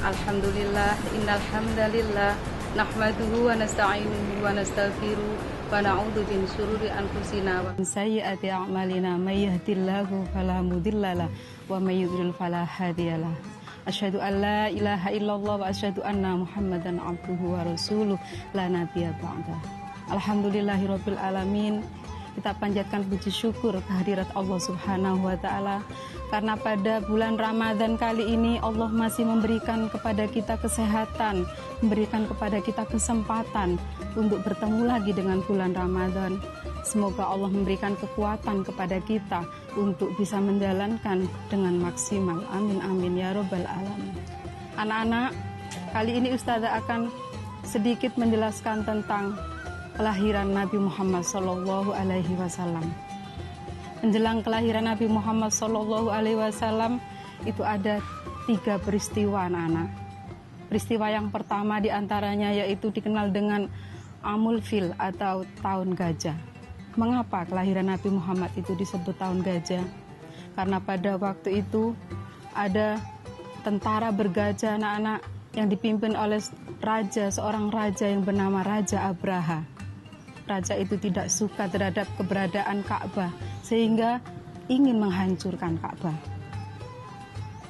Alhamdulillah, innal hamdalillah nahmaduhu wa nasta'inuhu wa nastaghfiruh wa na'udzu min syururi anfusina wa min sayyiati a'malina may yahdihillahu fala mudhillalah wa may yudhlil fala hadiyalah. Asyhadu an la ilaha illallah wa asyhadu anna Muhammadan abduhu wa rasuluh la nabiyya ba'da. Alhamdulillahirabbil alamin. Kita panjatkan puji syukur kehadirat Allah Subhanahu wa taala karena pada bulan Ramadan kali ini Allah masih memberikan kepada kita kesehatan, memberikan kepada kita kesempatan untuk bertemu lagi dengan bulan Ramadan. Semoga Allah memberikan kekuatan kepada kita untuk bisa menjalankan dengan maksimal. Amin amin ya robbal alamin. Anak-anak, kali ini Ustazah akan sedikit menjelaskan tentang kelahiran Nabi Muhammad Sallallahu Alaihi Wasallam. Menjelang kelahiran Nabi Muhammad Sallallahu Alaihi Wasallam itu ada 3 peristiwa anak-anak. Peristiwa yang pertama diantaranya yaitu dikenal dengan Amul Fil atau tahun gajah. Mengapa kelahiran Nabi Muhammad itu disebut tahun gajah? Karena pada waktu itu ada tentara bergajah anak-anak yang dipimpin oleh seorang raja yang bernama Raja Abraha. Raja itu tidak suka terhadap keberadaan Ka'bah sehingga ingin menghancurkan Ka'bah.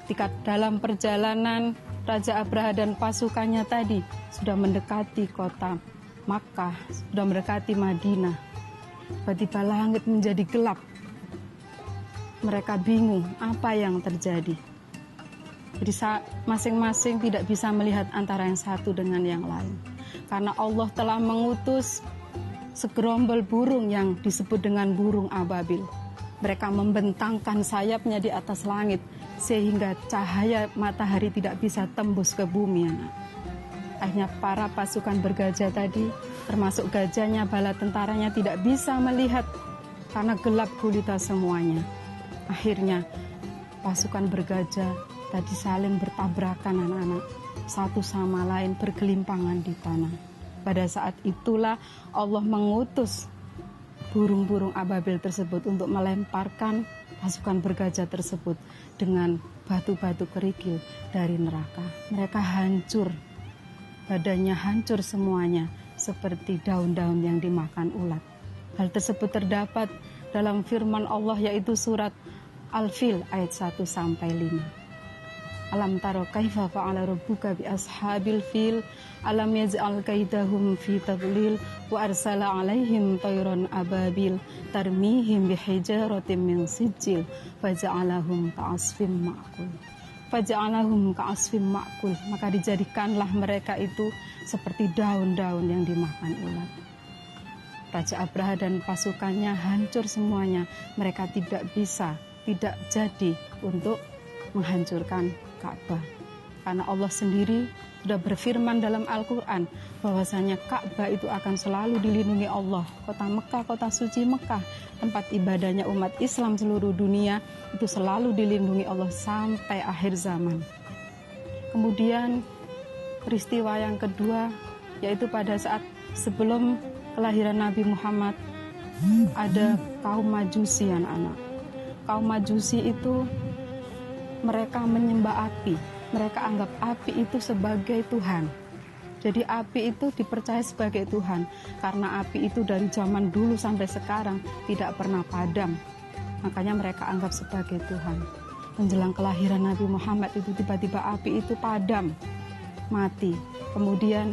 Ketika dalam perjalanan Raja Abraha dan pasukannya tadi sudah mendekati kota Makkah, sudah mendekati Madinah, tiba-tiba langit menjadi gelap. Mereka bingung apa yang terjadi. Jadi masing-masing tidak bisa melihat antara yang satu dengan yang lain. Karena Allah telah mengutus segerombol burung yang disebut dengan burung ababil. Mereka membentangkan sayapnya di atas langit sehingga cahaya matahari tidak bisa tembus ke bumi. Akhirnya para pasukan bergajah tadi, termasuk gajahnya, bala tentaranya tidak bisa melihat karena gelap gulita semuanya. Akhirnya pasukan bergajah tadi saling bertabrakan anak-anak, satu sama lain bergelimpangan di tanah. Pada saat itulah Allah mengutus burung-burung ababil tersebut untuk melemparkan pasukan bergajah tersebut dengan batu-batu kerikil dari neraka. Mereka hancur, badannya hancur semuanya seperti daun-daun yang dimakan ulat. Hal tersebut terdapat dalam firman Allah yaitu surat Al-Fil ayat 1-5. Alam taro kaifa fa'ala rabbuka bi ashabil fil alam yaj'al kaidahum fi tadlil wa arsala 'alaihim tayran ababil tarmihim bihijaratin min sijil faja'alahum ka'asfin ma'kul. Maka dijadikanlah mereka itu seperti daun-daun yang dimakan ulat. Raja Abraha dan pasukannya hancur semuanya. Mereka tidak jadi untuk menghancurkan Ka'bah. Karena Allah sendiri sudah berfirman dalam Al-Quran bahwasanya Ka'bah itu akan selalu dilindungi Allah. Kota Mekah, kota suci Mekah, tempat ibadahnya umat Islam seluruh dunia itu selalu dilindungi Allah sampai akhir zaman. Kemudian peristiwa yang kedua yaitu pada saat sebelum kelahiran Nabi Muhammad ada kaum Majusi anak-anak. Kaum Majusi itu mereka menyembah api. Mereka anggap api itu sebagai Tuhan. Jadi api itu dipercaya sebagai Tuhan. Karena api itu dari zaman dulu sampai sekarang tidak pernah padam. Makanya mereka anggap sebagai Tuhan. Menjelang kelahiran Nabi Muhammad itu tiba-tiba api itu padam, mati. Kemudian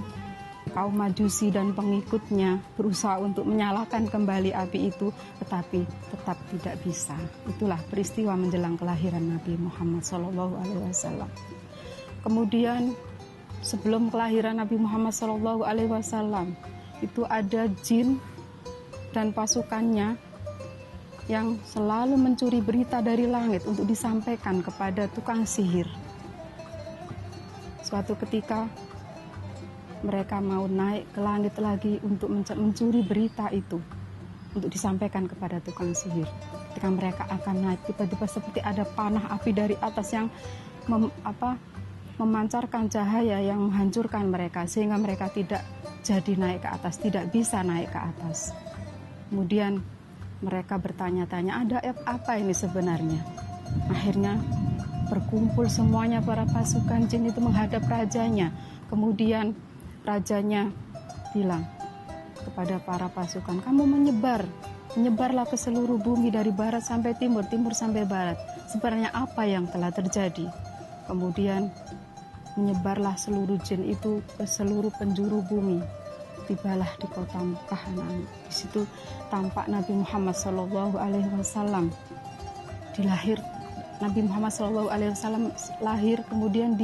kaum Majusi dan pengikutnya berusaha untuk menyalakan kembali api itu, tetapi tetap tidak bisa. Itulah peristiwa menjelang kelahiran Nabi Muhammad SAW. Kemudian sebelum kelahiran Nabi Muhammad SAW itu ada jin dan pasukannya yang selalu mencuri berita dari langit untuk disampaikan kepada tukang sihir. Suatu ketika mereka mau naik ke langit lagi untuk mencuri berita itu untuk disampaikan kepada tukang sihir. Ketika mereka akan naik, tiba-tiba seperti ada panah api dari atas yang memancarkan cahaya yang menghancurkan mereka sehingga mereka tidak jadi naik ke atas, tidak bisa naik ke atas. Kemudian mereka bertanya-tanya, ada apa ini sebenarnya? Akhirnya berkumpul semuanya para pasukan jin itu menghadap rajanya. Kemudian rajanya bilang kepada para pasukan, kamu menyebarlah ke seluruh bumi dari barat sampai timur, timur sampai barat. Sebenarnya apa yang telah terjadi? Kemudian menyebarlah seluruh jin itu ke seluruh penjuru bumi. Tibalah di kota Mekah. Di situ tampak Nabi Muhammad SAW dilahir. Nabi Muhammad SAW lahir, kemudian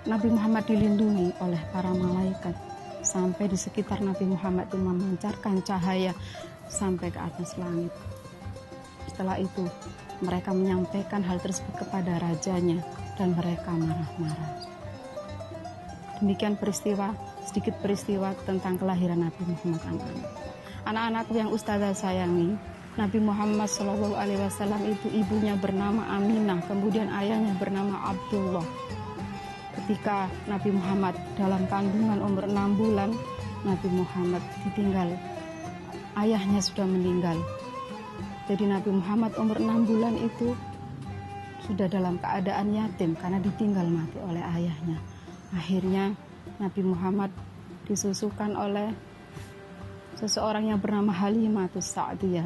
Nabi Muhammad dilindungi oleh para malaikat sampai di sekitar Nabi Muhammad itu memancarkan cahaya sampai ke atas langit. Setelah itu mereka menyampaikan hal tersebut kepada rajanya dan mereka marah-marah. Demikian sedikit peristiwa tentang kelahiran Nabi Muhammad. Anak-anakku yang Ustazah sayangi, Nabi Muhammad SAW itu ibunya bernama Aminah, kemudian ayahnya bernama Abdullah. Ketika Nabi Muhammad dalam kandungan umur 6 bulan, Nabi Muhammad ditinggal. Ayahnya sudah meninggal. Jadi Nabi Muhammad umur 6 bulan itu sudah dalam keadaan yatim karena ditinggal mati oleh ayahnya. Akhirnya Nabi Muhammad disusukan oleh seseorang yang bernama Halimatus Sa'diyah.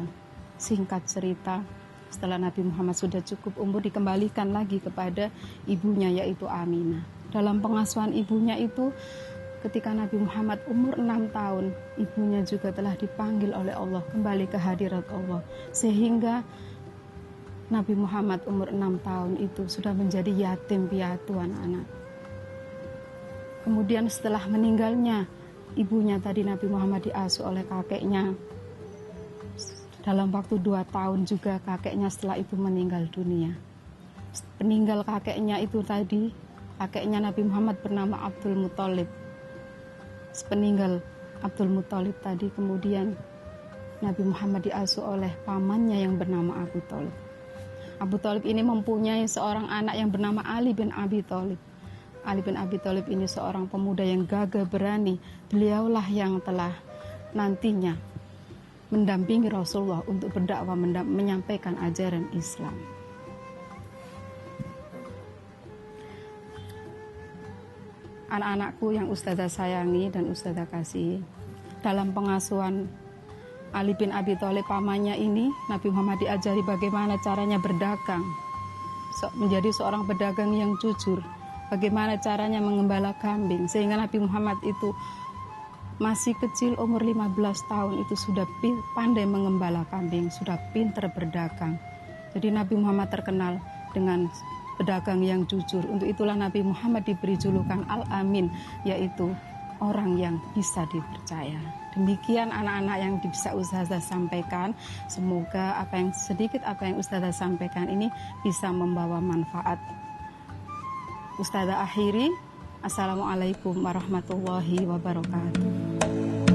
Singkat cerita, setelah Nabi Muhammad sudah cukup umur, dikembalikan lagi kepada ibunya, yaitu Aminah. Dalam pengasuhan ibunya itu, ketika Nabi Muhammad umur 6 tahun, ibunya juga telah dipanggil oleh Allah kembali ke hadirat Allah, sehingga Nabi Muhammad umur 6 tahun itu sudah menjadi yatim piatu anak-anak. Kemudian setelah meninggalnya ibunya tadi, Nabi Muhammad diasuh oleh kakeknya. Dalam waktu 2 tahun juga kakeknya setelah itu meninggal dunia. Peninggal kakeknya itu tadi, kakeknya Nabi Muhammad bernama Abdul Muthalib. Sepeninggal Abdul Muthalib tadi, kemudian Nabi Muhammad diasuh oleh pamannya yang bernama Abu Thalib. Abu Thalib ini mempunyai seorang anak yang bernama Ali bin Abi Thalib. Ali bin Abi Thalib ini seorang pemuda yang gagah berani. Beliaulah yang telah nantinya mendampingi Rasulullah untuk berdakwah, menyampaikan ajaran Islam. Anak-anakku yang Ustazah sayangi dan Ustazah kasih, dalam pengasuhan Ali bin Abi Thalib pamannya ini, Nabi Muhammad diajari bagaimana caranya berdagang, menjadi seorang pedagang yang jujur, bagaimana caranya mengembala kambing, sehingga Nabi Muhammad itu masih kecil, umur 15 tahun itu sudah pandai mengembala kambing, sudah pintar berdagang. Jadi Nabi Muhammad terkenal dengan pedagang yang jujur. Untuk itulah Nabi Muhammad diberi julukan Al-Amin, yaitu orang yang bisa dipercaya. Demikian anak-anak yang bisa Ustazah sampaikan. Semoga apa yang Ustazah sampaikan ini bisa membawa manfaat. Ustazah akhiri. Assalamualaikum warahmatullahi wabarakatuh.